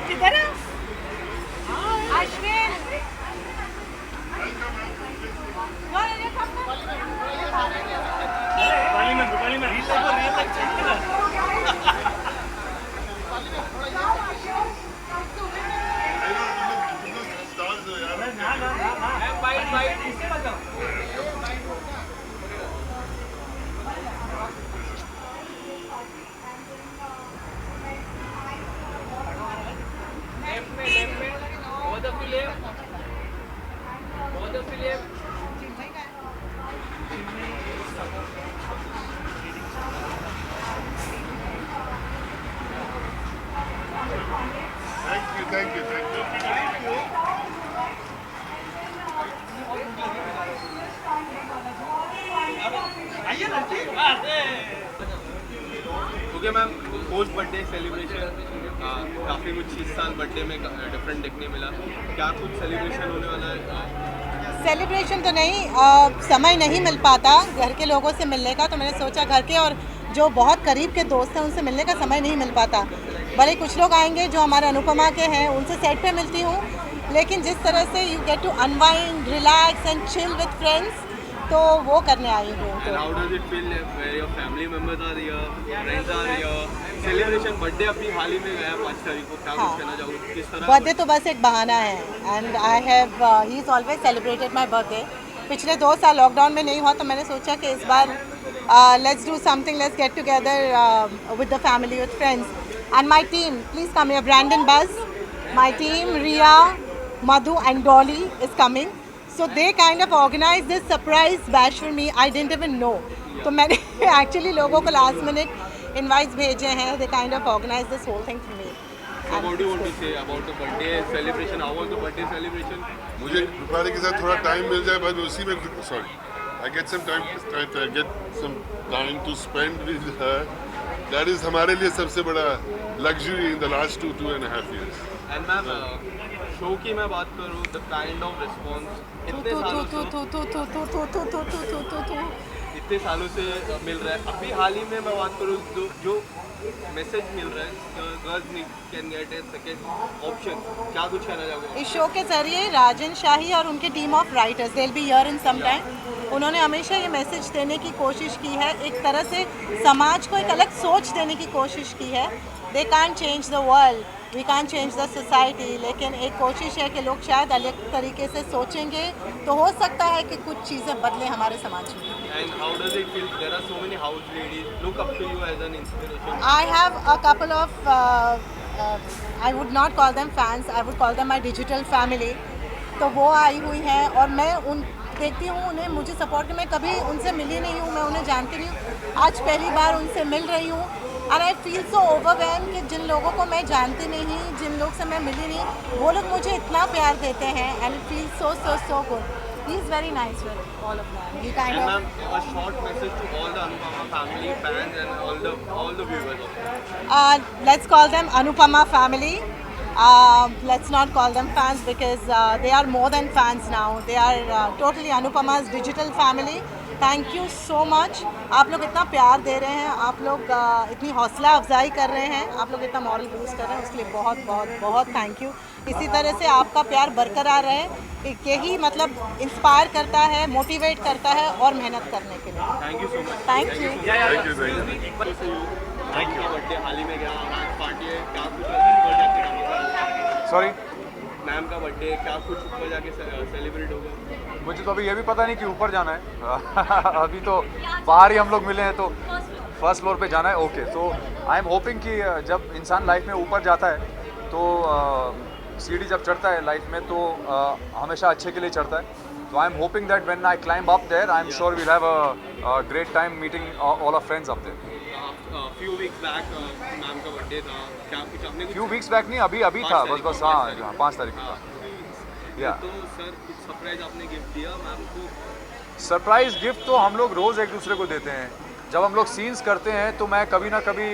किधर है Ashwin? Thank you. Okay ma'am, post birthday celebration काफ़ी कुछ इस साल बर्थडे में डिफरेंट देखने मिला। क्या कुछ सेलिब्रेशन होने वाला है? सेलिब्रेशन तो नहीं, समय नहीं मिल पाता घर के लोगों से मिलने का, तो मैंने सोचा घर के और जो बहुत करीब के दोस्त हैं उनसे मिलने का समय नहीं मिल पाता। भले कुछ लोग आएंगे जो हमारे अनुपमा के हैं, उनसे सेट पे मिलती हूँ, लेकिन जिस तरह से you get to unwind, relax and chill with friends, तो वो करने आई हूँ। And how does it feel where your family members are here, friends are here? Celebration birthday अभी हाल ही में गया 5 तारीख को, क्या कुछ कहना चाहोगे? किस तरह? बर्थडे तो बस एक बहाना है, and I have he is always celebrated my birthday. पिछले 2 साल लॉकडाउन में नहीं हुआ, तो मैंने सोचा कि इस बार let's do something, let's get together with the family, with friends and my team. Please come here, Brandon Buzz, my team, Riya, Madhu and Dolly is coming. So they kind of organized this surprise bash for me. I didn't even know. तो मैंने actually लोगों को last minute invites भेजे हैं. They kind of organized this whole thing for me. So what do you want to say about the birthday celebration? How was the birthday celebration? मुझे रुपाली के साथ थोड़ा टाइम मिल जाए, बस उसी में I get some time to spend with her. That is हमारे लिए सबसे बड़ा luxury in the last 2.5 years. And ma'am, show की मैं बात करूँ, the kind of response इतने सालों से मिल रहा है। अभी हाल ही में मैं बात करूँ, जो मैसेज मिल रहा है, girls can get A second option, क्या कुछ कहना चाहोगे? इस शो के जरिए राजन शाही और उनके team of writers, they will be here in some time, उन्होंने हमेशा ये मैसेज देने की कोशिश की है, एक तरह से समाज को एक अलग सोच देने की कोशिश की है। They can't change the world, we can't change the society, लेकिन एक कोशिश है कि लोग शायद अलग तरीके से सोचेंगे, तो हो सकता है कि कुछ चीज़ें बदलें हमारे समाज में। And how does it feel? There are so many house ladies look up to you as an inspiration. I have a couple of I would not call them fans, I would call them my digital family. तो वो आई हुई हैं और मैं उन देखती हूँ उन्हें, मुझे सपोर्ट, मैं कभी उनसे मिली नहीं हूँ, मैं उन्हें जानती नहीं हूँ, आज पहली बार उनसे मिल रही हूँ। And I feel so overwhelm कि जिन लोगों को मैं जानती नहीं, जिन लोग से मैं मिली नहीं, वो लोग मुझे इतना प्यार देते हैं, and it feel so good. He is very nice with all of them. He kind And of ma'am, a short message to all the Anupama family fans and all the viewers of it. let's call them Anupama family. Let's not call them fans because they are more than fans now. They are totally Anupama's digital family. Thank you so much. आप लोग इतना प्यार दे रहे हैं, आप लोग इतनी हौसला अफजाई कर रहे हैं, आप लोग इतना मॉरल बूस्ट कर रहे हैं, उसके लिए बहुत बहुत बहुत थैंक यू। इसी तरह से आपका प्यार बरकरार रहे, यही मतलब इंस्पायर करता है, मोटिवेट करता है और मेहनत करने के लिए। Thank you so much. Thank you. Thank you. Birthday हाल ही में गया, आज पार्टी है, क्या कुछ ऊपर जाके? सॉरी मैम का बर्थडे, क्या कुछ ऊपर जाके सेलिब्रेट होगा? मुझे तो अभी ये भी पता नहीं कि ऊपर जाना है अभी तो बाहर ही हम लोग मिले हैं, तो फर्स्ट फ्लोर पे जाना है। ओके, तो आई एम होपिंग कि जब इंसान लाइफ में ऊपर जाता है तो सीढ़ी जब चढ़ता है लाइफ में तो हमेशा अच्छे के लिए चढ़ता है। तो I am hoping that when I climb up there I am sure we'll have a great time meeting all of friends up there. Few weeks back ma'am का बर्थडे था, क्या कुछ आपने फ्यू वीक्स बैक नहीं, अभी था, बस हाँ 5 तारीख का। या तो सर कुछ सरप्राइज आपने गिफ्ट दिया मैम को? सरप्राइज गिफ्ट तो हम लोग रोज़ एक दूसरे को देते हैं। जब हम लोग सीन्स करते हैं तो मैं कभी ना कभी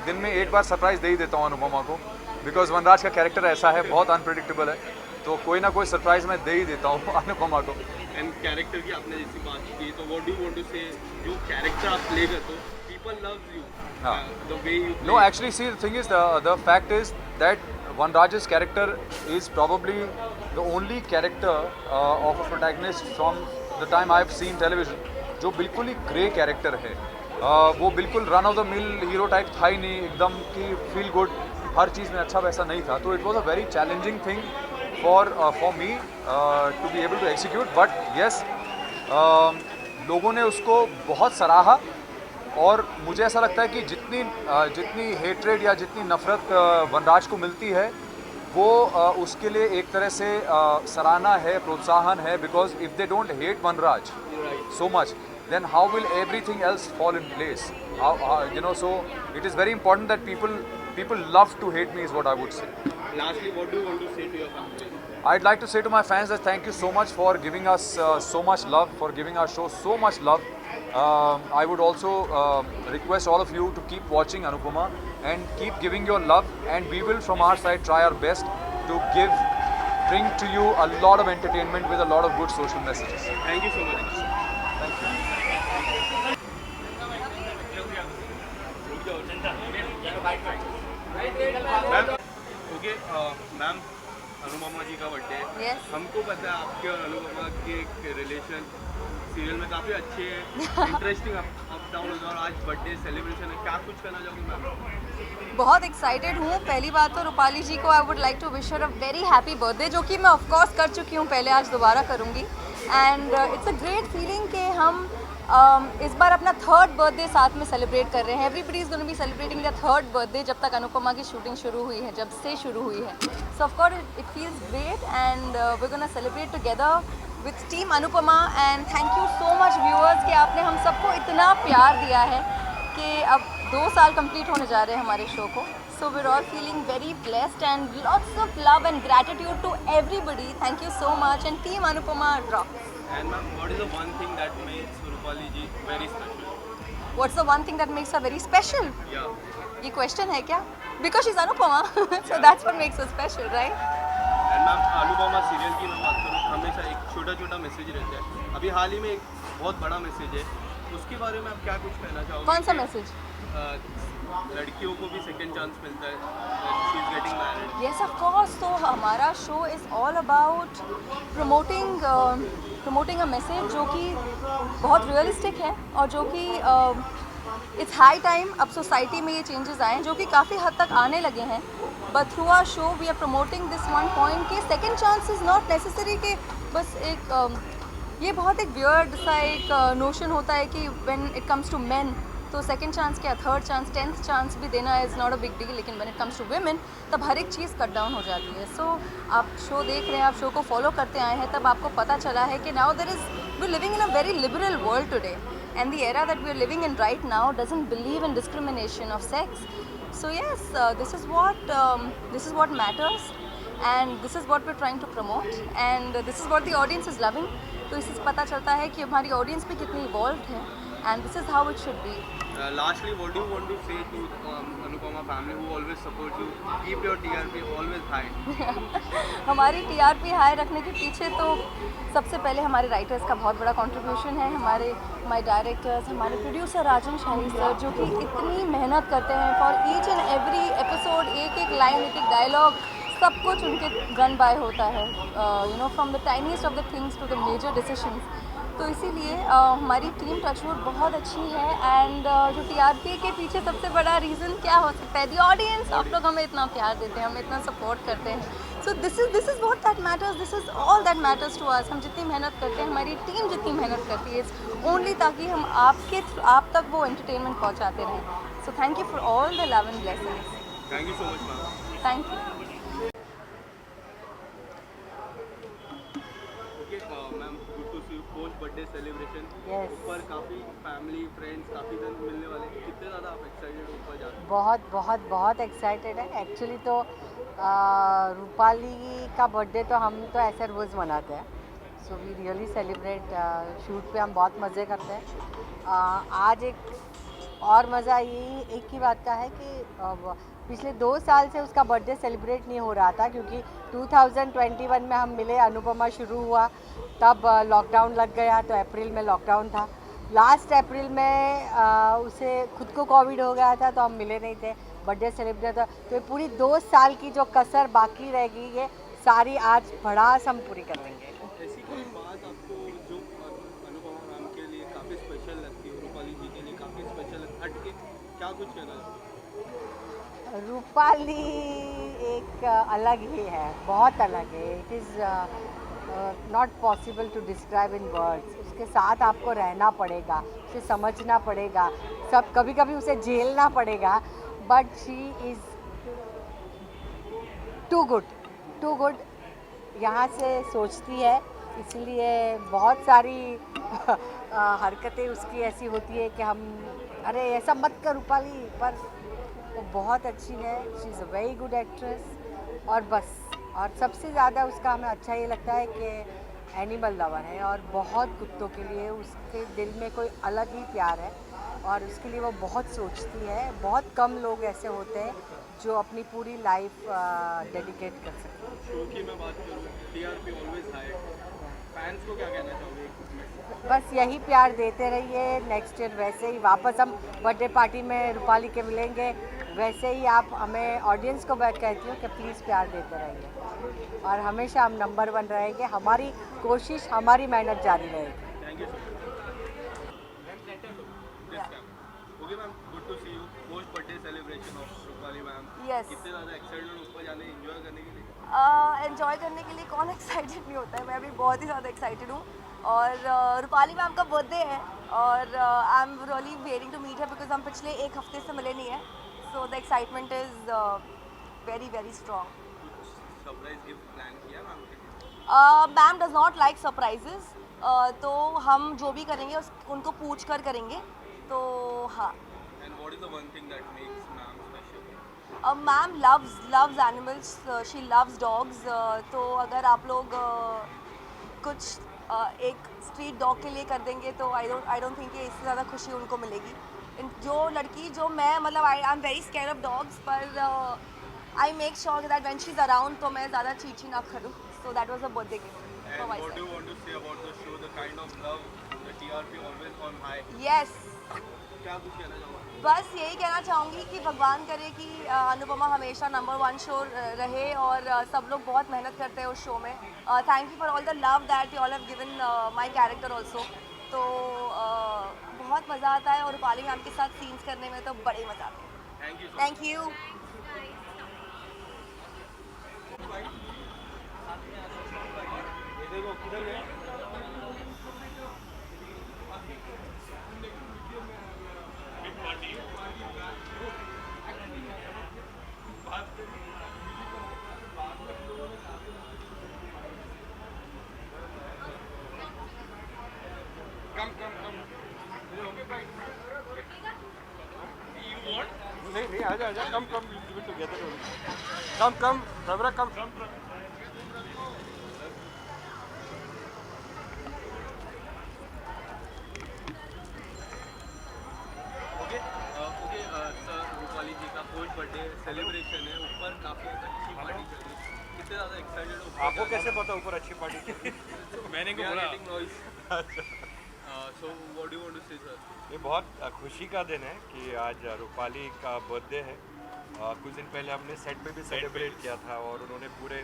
दिन में एक बार सरप्राइज़ दे ही देता हूँ अनुपमा को, बिकॉज वनराज का कैरेक्टर ऐसा है, बहुत अनप्रेडिक्टेबल है, तो कोई ना कोई सरप्राइज़ मैं दे ही देता हूँ अनुपमा को। एंड कैरेक्टर की आपने जैसी बात की, तो what do you want to say, जो कैरेक्टर आप प्ले करते हो people loves you. हाँ. The way you play. No, actually, see, the thing is, the fact is that Vanraj's character is probably the only character of a protagonist from the time I've seen television जो बिल्कुल ही grey character है. वो बिल्कुल run of the mill hero type था ही नहीं, एकदम कि feel good हर चीज़ में अच्छा वैसा नहीं था. तो it was a very challenging thing for me to be able to execute. But yes, लोगों ने उसको बहुत सराहा और मुझे ऐसा लगता है कि जितनी हेट्रेड या जितनी नफ़रत वनराज को मिलती है वो उसके लिए एक तरह से सराहना है, प्रोत्साहन है. Because if they don't hate Vanraj so much, then how will everything else fall in place? So it is very important that people love to hate me is what I would say. Lastly, what do you want to say to your family? I'd like to say to my fans that thank you so much for giving us so much love, for giving our show so much love. I would also request all of you to keep watching Anupama and keep giving your love, and we will from our side try our best to bring to you a lot of entertainment with a lot of good social messages. Thank you so much. Okay ma'am, Anupama ji का birthday है. Yes. हमको पता है आपके और अनुपमा के relation serial में काफ़ी अच्छे हैं, इंटरेस्टिंग अप डाउन होगा, और आज बर्थडे सेलिब्रेशन है. क्या कुछ कहना चाहोगे मैम? बहुत एक्साइटेड हूँ. पहली बात तो रूपाली जी को I would like to wish her a very happy birthday, जो कि मैं ऑफ कोर्स कर चुकी हूँ पहले, आज दोबारा करूँगी. And it's a great feeling कि हम इस बार अपना थर्ड बर्थडे साथ में सेलिब्रेट कर रहे हैं. Everybody is going to be celebrating the third birthday जब तक अनुपमा की शूटिंग शुरू हुई है, जब से शुरू हुई है. So of course it feels great and we gonna celebrate together with team Anupama. And thank you so much viewers कि आपने हम सबको इतना प्यार दिया है कि अब 2 साल कंप्लीट होने जा रहे हैं हमारे शो को. So we are all feeling very blessed and lots of love and gratitude to everybody. Thank you so much and team Anupama rock. And ma'am, what is the one thing that makes Rupali ji very special? What's the one thing that makes her very special? Yeah. ये question है क्या? Because she's Anupama, so that's what makes her special, right? And ma'am, Anupama serial की मैं बात करूँ, हमेशा एक छोटा छोटा मैसेज रहता है. अभी हाल ही में एक बहुत बड़ा मैसेज है, उसके बारे में आप क्या कुछ कहना चाहोगे? कौन सा मैसेज? लड़कियों को भी सेकंड चांस मिलता है, she is getting married. Yes, of course. तो हमारा show is all about promoting a message जो कि बहुत रियलिस्टिक है और जो कि इट्स हाई टाइम अब सोसाइटी में ये चेंजेस आए जो कि काफ़ी हद तक आने लगे हैं. But through our show we are promoting this one point कि second chance is not necessary कि बस एक ये बहुत एक वियर्ड सा एक नोशन होता है कि when it comes to men तो सेकंड चांस क्या, थर्ड चांस, 10th चांस भी देना is not a big deal. लेकिन when it comes to women तब हर एक चीज़ कट डाउन हो जाती है. सो आप शो देख रहे हैं, आप शो को फॉलो करते आए हैं, तब आपको पता चला है कि now there is we living in a very liberal world today and the era that we are living in right now doesn't believe in discrimination of sex. So yes, this is what matters, and this is what we're trying to promote, and this is what the audience is loving. तो इससे पता चलता है कि हमारी audience भी कितनी evolve है, and this is how it should be. Lastly, what do you want to say to Anupama family who always support you? Keep your TRP always high. हमारी TRP हाई रखने के पीछे तो सबसे पहले हमारे राइटर्स का बहुत बड़ा कंट्रीब्यूशन है. हमारे डायरेक्टर्स, हमारे प्रोड्यूसर राजन शाही सर जो कि इतनी मेहनत करते हैं for each and every episode. एक लाइन, एक डायलॉग, सब कुछ उनके गन बाय होता है, from the tiniest of the things to the major decisions. तो इसीलिए हमारी टीम टचवुड बहुत अच्छी है. एंड जो TRP के पीछे सबसे बड़ा रीज़न क्या हो सकता है? The audience. आप लोग हमें इतना प्यार देते हैं, हमें इतना सपोर्ट करते हैं. So this is what that matters, this is all that matters to us. हम जितनी मेहनत करते हैं, हमारी टीम जितनी मेहनत करती है, ओनली ताकि हम आप तक वो एंटरटेनमेंट पहुँचाते रहें. सो thank you for all the love and blessings. Thank you so much, ma'am. Thank you. Okay, ma'am, good to see you post birthday celebration. Yes. ऊपर काफ़ी फैमिली फ्रेंड्स काफ़ी जन मिलने वाले हैं. कितने ज़्यादा आप एक्साइटेड ऊपर जाते हैं? बहुत बहुत बहुत एक्साइटेड है. एक्चुअली तो रूपाली का बर्थडे तो हम तो ऐसे रोज़ मनाते हैं. So we really celebrate. Shoot पे हम बहुत मज़े करते हैं. आज एक और मज़ा यही एक ही बात का है कि पिछले 2 साल से उसका बर्थडे सेलिब्रेट नहीं हो रहा था क्योंकि 2021 में हम मिले, अनुपमा शुरू हुआ, तब लॉकडाउन लग गया, तो अप्रैल में लॉकडाउन था. लास्ट अप्रैल में उसे खुद को कोविड हो गया था तो हम मिले नहीं थे, बर्थडे सेलिब्रेट था। तो ये पूरी 2 साल की जो कसर बाकी रह गई है सारी आज भड़ास हम पूरी कर लेंगे। ऐसी कोई बात आपको जो अनुपमा मैम के लिए काफ़ी स्पेशल लगती है, रूपाली जी के लिए काफ़ी स्पेशल हटके क्या कुछ कहना चाहोगे? रूपाली एक अलग ही है, बहुत अलग है। It is not possible to describe in words. उसके साथ आपको रहना पड़ेगा, उसे समझना पड़ेगा, सब कभी कभी उसे झेलना पड़ेगा, but she is too good. यहाँ से सोचती है, इसलिए बहुत सारी हरकतें उसकी ऐसी होती है कि हम अरे ऐसा मत कर रूपाली, पर वो बहुत अच्छी है। She is a very good actress. और बस, और सबसे ज़्यादा उसका हमें अच्छा ये लगता है कि एनिमल लवर है और बहुत कुत्तों के लिए उसके दिल में कोई अलग ही प्यार है और उसके लिए वो बहुत सोचती है। बहुत कम लोग ऐसे होते हैं जो अपनी पूरी लाइफ डेडिकेट कर सकते हैं। शो की मैं बात करूँ, टीआरपी ऑलवेज हाई, फैंस को क्या कहना चाहोगे? बस यही प्यार देते रहिए। नेक्स्ट ईयर वैसे ही वापस हम बर्थडे पार्टी में रूपाली के मिलेंगे, वैसे ही आप हमें ऑडियंस को मैं कहती हूँ कि प्लीज़ प्यार देते रहिए और हमेशा हम नंबर 1 रहेंगे। हमारी कोशिश, हमारी मेहनत जारी रहेगी। Thank you so much. Okay ma'am, good to see you post birthday celebration of Rupali ma'am. Yes. कितने ज़्यादा एक्साइटेड ऊपर जाने एंजॉय करने के लिए? एंजॉय करने के लिए कौन एक्साइटेड नहीं होता है, मैं अभी बहुत ही ज़्यादा एक्साइटेड हूँ। और रूपाली मैम का बर्थडे है और I am really waiting to meet है बिकॉज हम पिछले 1 हफ्ते से मिले नहीं है। So the excitement is very very strong. Surprise gift plan किया मैम के लिए? Ma'am does not like surprises, तो हम जो भी करेंगे उनको पूछ कर करेंगे। तो हाँ, and what is the one thing that makes ma'am special? Ma'am loves animals, she loves dogs. तो अगर आप लोग कुछ एक स्ट्रीट डॉग के लिए कर देंगे तो आई डोंट थिंक कि इससे ज़्यादा खुशी उनको मिलेगी। जो लड़की जो मैं मतलब I am very scared of dogs, पर I make sure that when she is around तो मैं ज़्यादा चीची ना करूँ। So that was a birthday gift for And my what do you self. want to say about the show, the kind of love, the TRP always on high? Yes, क्या कुछ कहना चाहोगे? बस यही कहना चाहूँगी कि भगवान करे कि अनुपमा हमेशा नंबर 1 शो रहे और सब लोग बहुत मेहनत करते हैं उस शो में। Thank you for all the love that you all have given my character also. तो बहुत मज़ा आता है और रूपाली मैम के साथ सीन्स करने में तो बड़े मज़ा आते हैं। Thank you so thank you. ये देखो किधर गए? नहीं आजा कम टुगेदर कम सबरा कम ओके सर, रूपाली जी का पोस्ट बर्थडे सेलिब्रेशन है, ऊपर काफ़ी अच्छी पार्टी चल रही है, कितने ज़्यादा एक्साइटेड हो? आपको कैसे पता ऊपर अच्छी पार्टी चल रही है? मैंने को बोला। Noise. So what do you want to say sir? ये बहुत खुशी का दिन है कि आज रूपाली का बर्थडे है। कुछ दिन पहले हमने सेट पे भी सेलिब्रेट किया था और उन्होंने पूरे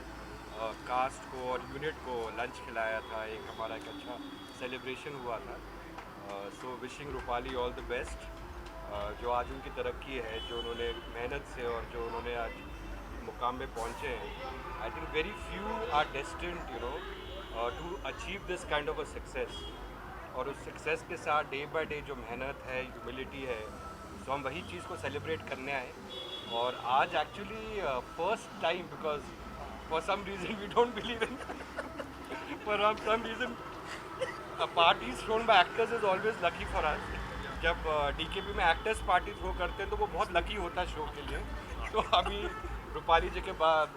कास्ट को और यूनिट को लंच खिलाया था। एक हमारा एक अच्छा सेलिब्रेशन हुआ था। So wishing Rupali all the best. जो आज उनकी तरक्की है, जो उन्होंने मेहनत से और जो उन्होंने आज मुकाम पे पहुँचे हैं, I think very few are destined to achieve this kind of a success. और उस सक्सेस के साथ डे बाय डे जो मेहनत है, ह्यूमिलिटी है, तो हम वही चीज़ को सेलिब्रेट करने आए। और आज actually first time, because for some reason we don't believe in for some reason parties thrown by actors is always lucky for us. जब डीकेपी में एक्टर्स पार्टी थ्रो करते हैं तो वो बहुत लकी होता है शो के लिए। तो अभी रूपाली जी के बाद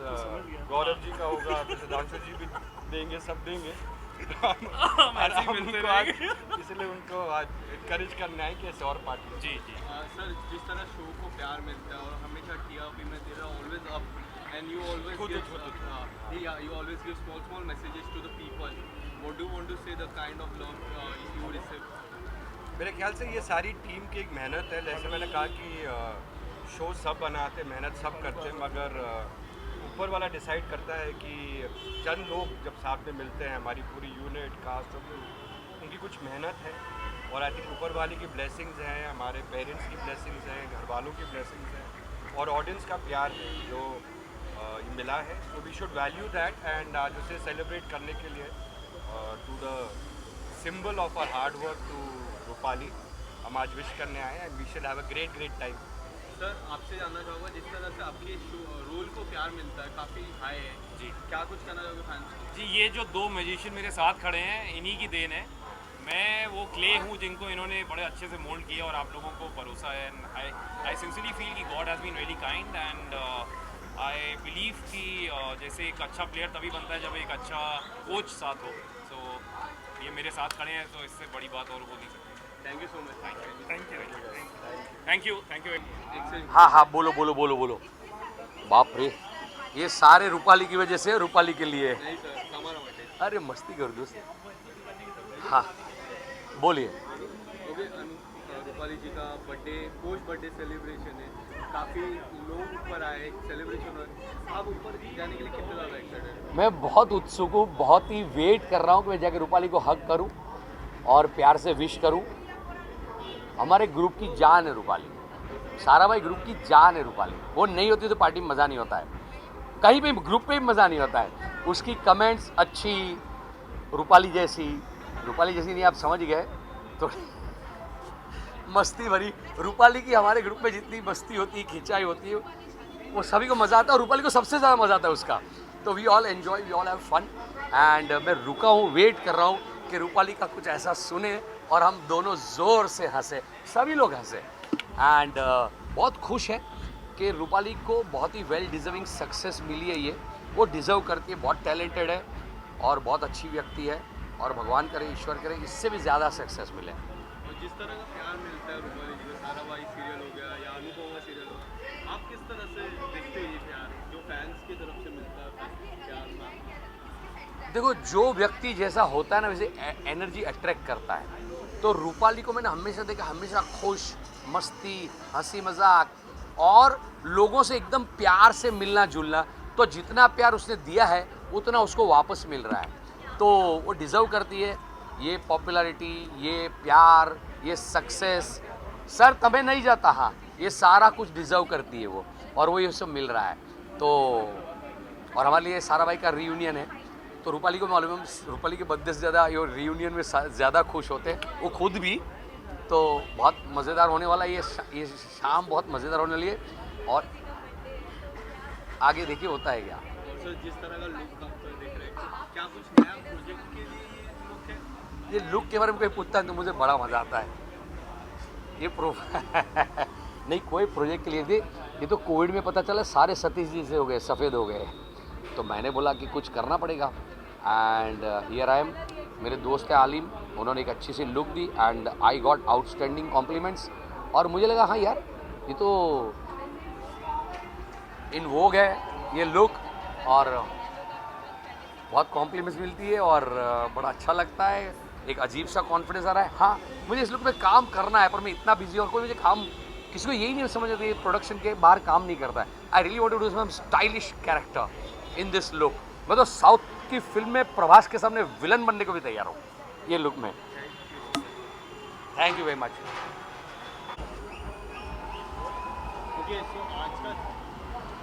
गौरव जी का होगा, तो सिद्धांशु जी भी देंगे, सब देंगे। इसलिए उनको आज इनकरेज करना है कि ऐसे और पार्टी। जी सर, जिस तरह शो को प्यार मिलता है और हमेशा टीआरपी में दे रहा always up and you always you always give small messages to the people. What do you want to say, the kind of love you receive? मेरे ख्याल से ये सारी टीम की एक मेहनत है। जैसे मैंने कहा कि शो सब बनाते, मेहनत सब करते, मगर ऊपर वाला डिसाइड करता है कि चंद लोग जब साथ में मिलते हैं, हमारी पूरी यूनिट कास्ट और उनकी कुछ मेहनत है, और आई थिंक ऊपर वाले की ब्लेसिंग्स हैं, हमारे पेरेंट्स की ब्लेसिंग्स हैं, घर वालों की ब्लेसिंग्स हैं, और ऑडियंस का प्यार है जो मिला है। तो we should value that and आज उसे सेलिब्रेट करने के लिए to the symbol of our hard work to Rupali हम आज विश करने आए हैं, and we should have a great time. Sir आपसे जानना चाहूँगा, जिस तरह से आपके रोल को प्यार मिलता है, काफ़ी हाई है जी। क्या कुछ कहना चाहोगे फैंस को? जी, ये जो दो म्यूजिशियन मेरे साथ खड़े हैं, इन्हीं की देन है। मैं वो क्ले हूँ जिनको इन्होंने बड़े अच्छे से मोल्ड किया और आप लोगों को भरोसा है। आई सिंसियरली फील कि God has been really kind and I believe कि जैसे एक अच्छा प्लेयर तभी बनता है जब एक अच्छा कोच साथ हो। सो ये मेरे साथ खड़े हैं, तो इससे बड़ी बात और हो नहीं सकती। Thank you so much. Thank you. हाँ हाँ, बोलो। बाप रे, ये सारे रूपाली की वजह से, रूपाली के लिए। नहीं सर, हमारा बर्थडे। अरे मस्ती कर दोस्त। हाँ बोलिए। ओके, रूपाली जी का बर्थडे, पोस्ट बर्थडे सेलिब्रेशन है, काफ़ी लोग ऊपर आए, सेलिब्रेशन हो रहा है। आप ऊपर जाने के लिए कितने ज़्यादा एक्साइटेड हैं? मैं बहुत उत्सुक हूँ, बहुत ही वेट कर रहा हूँ कि मैं जाकर रूपाली को हग करूँ और प्यार से विश करूँ। हमारे ग्रुप की जान है रूपाली, साराभाई ग्रुप की जान है रूपाली। वो नहीं होती तो पार्टी में मज़ा नहीं होता है, कहीं भी ग्रुप पे भी मज़ा नहीं होता है। उसकी कमेंट्स अच्छी, रूपाली जैसी नहीं, आप समझ गए, तो मस्ती भरी रूपाली की। हमारे ग्रुप में जितनी मस्ती होती है, खिंचाई होती है, वो सभी को मज़ा आता है, और रूपाली को सबसे ज़्यादा मज़ा आता है उसका। तो we all enjoy, we all have fun, and मैं रुका हूँ, वेट कर रहा हूँ कि रूपाली का कुछ ऐसा सुने और हम दोनों ज़ोर से हंसे, सभी लोग हंसे। एंड बहुत खुश है कि रूपाली को बहुत ही वेल डिज़र्विंग सक्सेस मिली है। ये वो डिज़र्व करती है, बहुत टैलेंटेड है और बहुत अच्छी व्यक्ति है, और भगवान करे, ईश्वर करे, इससे भी ज़्यादा सक्सेस मिले। और जिस तरह का प्यार मिलता है रूपाली जी को, साराभाई सीरियल हो गया या अनुपमा सीरियल हो गया, आप किस तरह से देखते हैं ये प्यार जो फैंस की तरफ से मिलता है प्यार में? देखो, जो व्यक्ति जैसा होता है ना, वैसे एनर्जी अट्रैक्ट करता है। तो रूपाली को मैंने हमेशा देखा, हमेशा खुश, मस्ती, हंसी मजाक, और लोगों से एकदम प्यार से मिलना जुलना। तो जितना प्यार उसने दिया है उतना उसको वापस मिल रहा है, तो वो डिज़र्व करती है ये पॉपुलैरिटी, ये प्यार, ये सक्सेस। सर तबे नहीं जाता, हाँ, ये सारा कुछ डिज़र्व करती है वो, और वो ये सब मिल रहा है। तो और हमारे लिए साराभाई का रीयूनियन है, तो रूपाली को मालूम है, रूपाली के बर्थडे से ज़्यादा ये रीयूनियन में ज़्यादा खुश होते हैं, वो खुद भी। तो बहुत मज़ेदार होने वाला ये शाम बहुत मज़ेदार होने वाली है, और आगे देखिए होता है क्या। और सर जिस तरह का लुक आप देख रहे हैं, क्या कुछ नया प्रोजेक्ट के लिए ये लुक है? ये लुक के बारे में कोई पूछता है तो मुझे बड़ा मज़ा आता है। ये नहीं, कोई प्रोजेक्ट के लिए थी, ये तो कोविड में पता चला सारे सतीश जी से हो गए, सफ़ेद हो गए, तो मैंने बोला कि कुछ करना पड़ेगा, एंड हियर आई एम। मेरे दोस्त है आलिम, उन्होंने एक अच्छी सी लुक दी, and I got outstanding compliments, और मुझे लगा हाँ यार, ये तो इन वोग है ये लुक, और बहुत कॉम्प्लीमेंट्स मिलती है, और बड़ा अच्छा लगता है, एक अजीब सा कॉन्फिडेंस आ रहा है। हाँ, मुझे इस लुक में काम करना है, पर मैं इतना बिजी, और कोई मुझे काम, किसी को यही नहीं समझ आता, ये प्रोडक्शन के बाहर काम नहीं करता है। I really want to do some stylish character in this look. मैं तो साउथ की फिल्म में प्रभास के सामने विलन बनने को भी तैयार हूँ ये लुक में। Thank you very much. Okay, so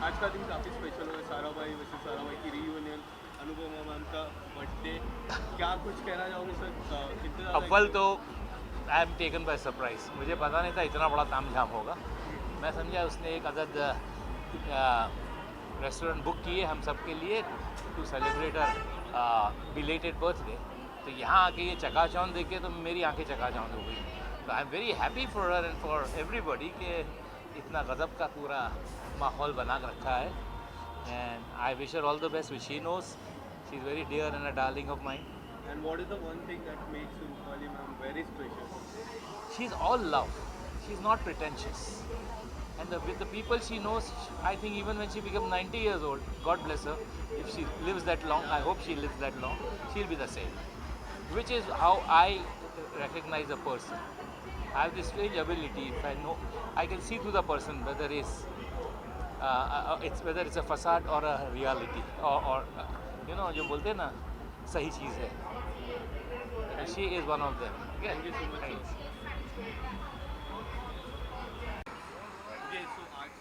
आज का दिन काफ़ी स्पेशल है, साराभाई वैसे साराभाई की रीयूनियन, अनुपमा मैम का बर्थडे, क्या कुछ कहना चाहोगे सर? कितने ज़्यादा अव्वल तो I am taken by surprise, मुझे पता नहीं था इतना बड़ा तामझाम होगा। मैं समझा उसने एक अदद रेस्टोरेंट बुक किए हम सब के लिए टू सेलिब्रेट बिलेटेड बर्थडे, तो यहाँ आके ये चकाचौंध देख के तो मेरी आंखें चकाचौंध हो गई। तो I am very happy for her and for everybody कि इतना गज़ब का पूरा माहौल बना कर रखा है, and I wish her all the best, which she knows she is very dear and a darling of mind. And what is the one thing that makes Rupali ma'am very special? She's all love. She's not pretentious. And with the people she knows, I think even when she becomes 90 years old, God bless her, if she lives that long, I hope she lives that long, she'll be the same. Which is how I recognize a person. I have this strange ability. If I know, I can see through the person whether it's a facade or a reality, or you know, जो बोलते हैं ना, सही चीज़ है. And she is one of them. Okay? Thank you so much. Thanks. Okay, so आज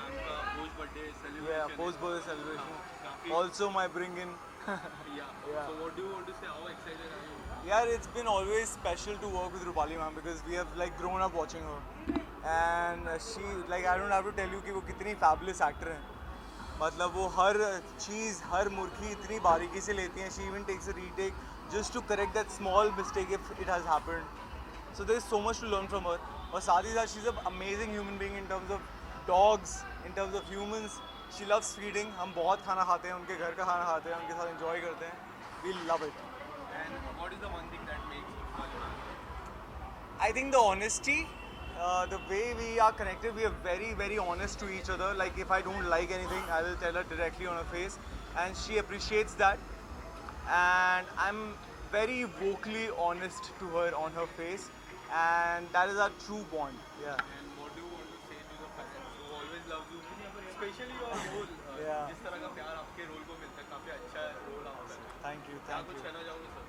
आपका post birthday celebration. Yeah, post birthday celebration. काफी. Also my bring in. Yeah. So what do you want to say? How excited are you? Yeah, it's been always special to work with Rupali ma'am because we have like grown up watching her. And she, like, I don't have to tell you कि वो कितनी fabulous actor हैं. मतलब वो हर चीज़, हर मुर्खी इतनी बारीकी से लेती हैं. She even takes a retake just to correct that small mistake if it has happened. So there is so much to learn from her. और साथ ही साथ she's an amazing human being in terms of dogs, in terms of humans. She loves feeding. हम बहुत खाना खाते हैं, उनके घर का खाना खाते हैं, उनके साथ enjoy करते हैं. We love it. And what is the one thing that makes Rupali ma'am? I think the honesty, the way we are connected, we are very, very honest to each other. Like if I don't like anything, I will tell her directly on her face, and she appreciates that. And I'm very vocally honest to her on her face, and that is our true bond. Yeah. And what do you want to say to the fans who always love you, especially your role? Yeah. जिस तरह का प्यार आपके role को मिलता है, काफी अच्छा रोल आप कर रहे हैं. Thank you. क्या Thank कुछ you. कहना चाहोगे सर?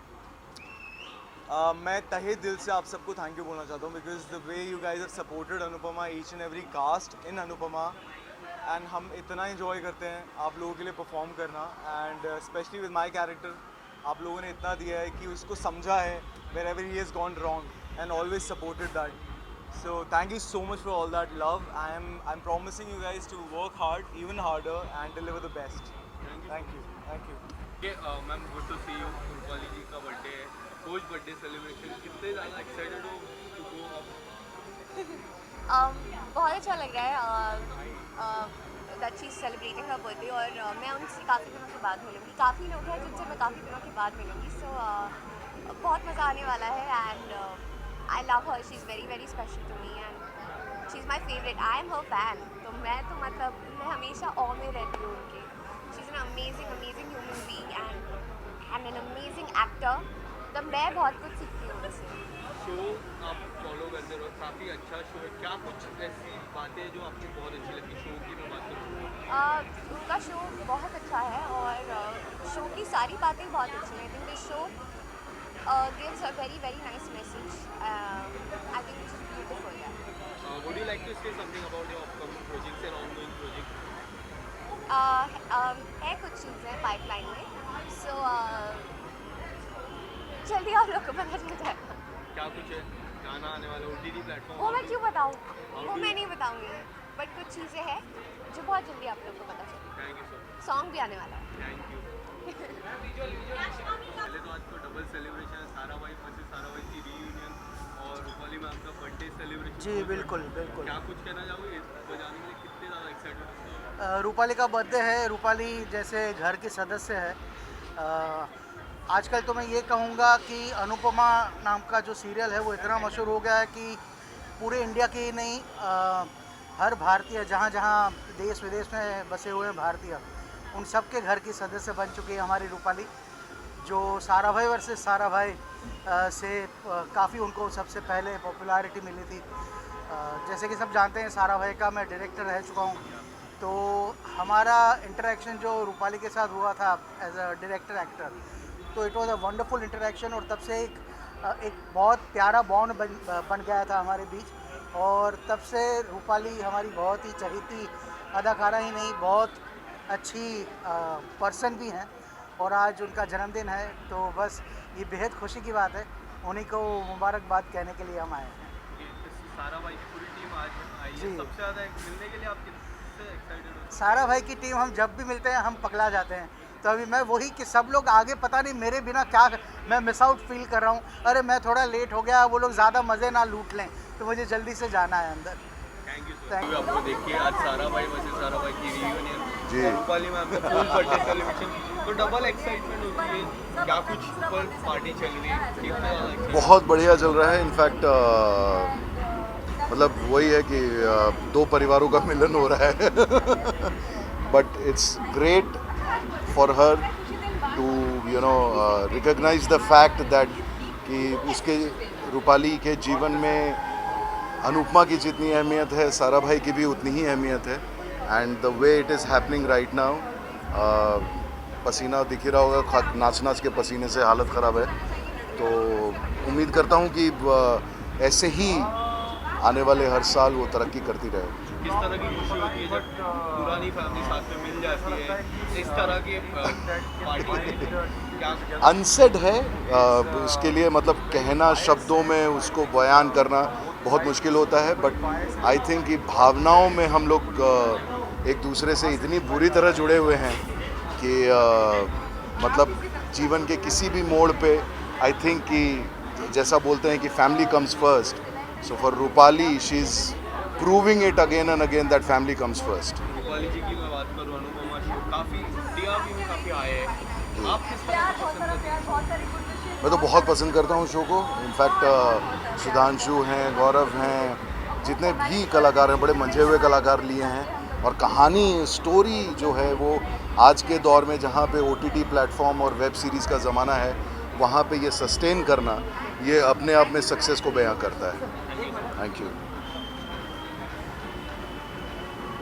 मैं तहे दिल से आप सबको थैंक यू बोलना चाहता हूँ because the way you guys have supported Anupama each and every cast in Anupama and हम इतना इन्जॉय करते हैं आप लोगों के लिए परफॉर्म करना and specially with my character आप लोगों ने इतना दिया है कि उसको समझा है wherever he has gone wrong and always supported that so thank you so much for all that love I am promising you guys to work hard even harder and deliver the best thank you Okay, ma'am good to see you. Rupali ji का birthday है, post birthday celebration. कितने ज़्यादा excited हो to go up? बहुत अच्छा लग रहा है that she is celebrating her birthday और मैं उनसे काफ़ी दिनों के बाद मिलूँगी. काफ़ी लोग हैं जिनसे मैं काफ़ी दिनों के बाद मिलूँगी. सो बहुत मज़ा आने वाला है and I love her. She is very very special to me and she is my favourite. I am her fan. तो मैं हमेशा ऑ में रहती हूँ उनके. She is an amazing human being and an amazing actor. तो मैं बहुत कुछ सीखती हूँ उनसे. शो आप फॉलो करते रहो, काफ़ी अच्छा शो है. क्या कुछ ऐसी बातें जो आपको बहुत अच्छी लगी शो की मैं बात करूँ? उनका शो बहुत अच्छा है और शो की सारी बातें बहुत अच्छी हैं. I think this show gives a very very nice message. I think it's beautiful. Would you like to say something about your upcoming projects and ongoing projects? है कुछ चीज़ें पाइपलाइन में. सो जल्दी आप लोग को पता चल जाएगा. क्या कुछ है? गाना आने वाला OTT प्लेटफॉर्म? वो मैं क्यों बताऊँ, वो मैं नहीं बताऊँगी. बट कुछ चीज़ें हैं जो बहुत जल्दी आप लोग को पता चलेगा. Thank you sir. सॉन्ग भी आने वाला है. Thank you. पहले तो आज तो डबल सेलिब्रेशन है, सारा भाई वर्सेस सारा भाई की रीयूनियन और रूपाली मैम का बर्थडे सेलिब्रेशन. जी बिल्कुल बिल्कुल. क्या कुछ कहना चाहोगे बजाने के लिए? कितने ज़्यादा एक्साइटेड? रूपाली का बर्थडे है. रूपाली जैसे घर की सदस्य है. आजकल तो मैं ये कहूँगा कि अनुपमा नाम का जो सीरियल है वो इतना मशहूर हो गया है कि पूरे इंडिया की नहीं हर भारतीय जहाँ जहाँ देश विदेश में बसे हुए हैं भारतीय उन सब के घर की सदस्य बन चुकी है हमारी रूपाली. जो सारा भाई वर्सेस सारा भाई से काफ़ी उनको सबसे पहले पॉपुलैरिटी मिली थी. जैसे कि सब जानते हैं सारा भाई का मैं डायरेक्टर रह चुका हूँ. तो हमारा इंटरेक्शन जो रूपाली के साथ हुआ था एज अ डायरेक्टर एक्टर तो it was a wonderful interaction और तब से एक बहुत प्यारा बॉन्ड बन गया था हमारे बीच. और तब से रूपाली हमारी बहुत ही चहेती अदाकारा ही नहीं बहुत अच्छी पर्सन भी हैं. और आज उनका जन्मदिन है तो बस ये बेहद खुशी की बात है. उन्हीं को मुबारकबाद कहने के लिए हम आए हैं. सारा भाई की पूरी टीम आज आई है. जी. सबसे ज़्यादा मिलने के लिए आप किससे एक्साइटेड हो? सारा भाई की टीम हम जब भी मिलते हैं हम पगला जाते हैं. तो अभी मैं वही कि सब लोग आगे पता नहीं मेरे बिना क्या मैं मिस आउट फील कर रहा हूँ. अरे मैं थोड़ा लेट हो गया, वो लोग ज़्यादा मज़े ना लूट लें तो मुझे जल्दी से जाना है अंदर. Thank you sir. आपको देखिए आज सारा भाई वर्सेस सारा भाई की रीयूनियन और रूपाली मैम का फुल बर्थडे सेलिब्रेशन. तो डबल एक्साइटमेंट होती है. क्या कुछ ऊपर पार्टी चल रही है? कितना ज़्यादा बहुत बढ़िया चल रहा है. इनफैक्ट मतलब वही है कि दो परिवारों का मिलन हो रहा है. But it's great for her to recognise the fact that कि उसके रूपाली के जीवन में अनुपमा की जितनी अहमियत है सारा भाई की भी उतनी ही अहमियत है. And the way it is happening right now, पसीना दिख ही रहा होगा, नाच नाच के पसीने से हालत ख़राब है. तो उम्मीद करता हूँ कि ऐसे ही आने वाले हर साल वो तरक्की करती रहे. किस तरह की खुशी होती है जब पुरानी फैमिली साथ में मिल जाती है, इस तरह की पार्टी में क्या अनसेड है, उसके लिए मतलब कहना शब्दों में उसको बयान करना बहुत मुश्किल होता है. बट आई थिंक कि भावनाओं में हम लोग एक दूसरे से इतनी बुरी तरह जुड़े हुए हैं कि मतलब जीवन के किसी भी मोड़ पे आई थिंक कि जैसा बोलते हैं कि family comes first. So for Rupali she is proving it again and again that family comes first. Rupali ji की मैं बात करूँ, अनुपमा जी काफ़ी टीआरपी में काफ़ी आए हैं, आप किस तरह पसंद करते हैं? मैं तो बहुत पसंद करता हूँ शो को. इनफैक्ट सुधांशु हैं, गौरव हैं, जितने भी कलाकार हैं, बड़े मंझे हुए कलाकार लिए हैं. और कहानी स्टोरी जो है वो आज के दौर में जहाँ पे OTT प्लेटफॉर्म और वेब सीरीज़ का ज़माना है, वहाँ पे ये सस्टेन करना ये अपने आप में सक्सेस को बयां करता है. Thank you.